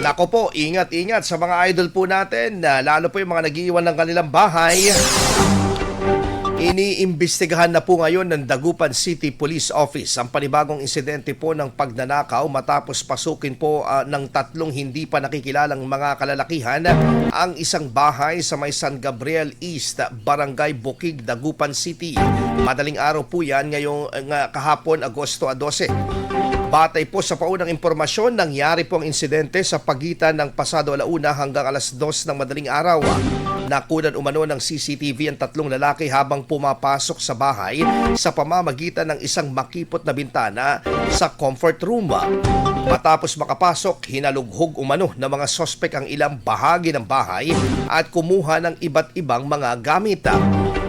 Nako po, ingat-ingat sa mga idol po natin, lalo po yung mga nag-iiwan ng kanilang bahay. Iniimbestigahan na po ngayon ng Dagupan City Police Office ang panibagong insidente po ng pagnanakaw matapos pasukin po ng tatlong hindi pa nakikilalang mga kalalakihan ang isang bahay sa may San Gabriel East, Barangay Bukig, Dagupan City. Madaling araw po yan ngayong kahapon, Agosto 12. Batay po sa paunang impormasyon, nangyari po ang insidente sa pagitan ng pasado 1:00 hanggang 2:00 ng madaling araw. Nakunan umano ng CCTV ang tatlong lalaki habang pumapasok sa bahay sa pamamagitan ng isang makipot na bintana sa comfort room. Matapos makapasok, hinalughog umano ng mga sospek ang ilang bahagi ng bahay at kumuha ng iba't ibang mga gamit.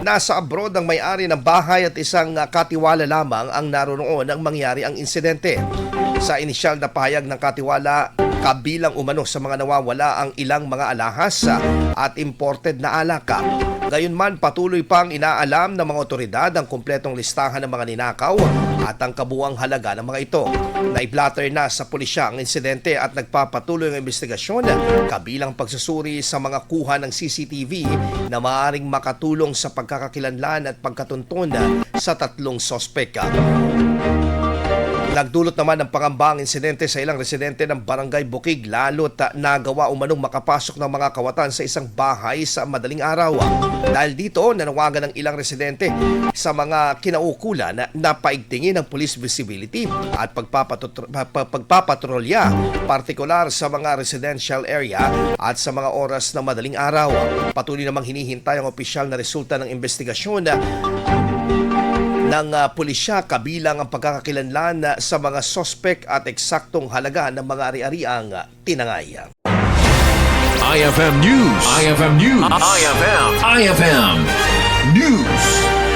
Nasa abroad ang may-ari ng bahay at isang katiwala lamang ang naroon nang mangyari ang insidente. Sa inisyal na pahayag ng katiwala, kabilang umano sa mga nawawala ang ilang mga alahas at imported na alak. Gayunman, patuloy pang inaalam ng mga otoridad ang kumpletong listahan ng mga ninakaw at ang kabuuang halaga ng mga ito. Naiblatter na sa pulisya ang insidente at nagpapatuloy ang investigasyon kabilang pagsusuri sa mga kuha ng CCTV na maaaring makatulong sa pagkakakilanlan at pagkatuntun sa tatlong sospek. Nagdulot naman ng pangamba ang insidente sa ilang residente ng Barangay Bukig, lalo't nagawa umanong makapasok ng mga kawatan sa isang bahay sa madaling araw. Dahil dito, nanawagan ng ilang residente sa mga kinaukulan na paigtingin ng police visibility at pagpapatrolya, partikular sa mga residential area at sa mga oras ng madaling araw. Patuloy namang hinihintay ang opisyal na resulta ng investigasyon ng pulisya kabilang ang pagkakakilanlan sa mga sospek at eksaktong halaga ng mga ari-ariang tinangay. IFM News. IFM News. IFM News.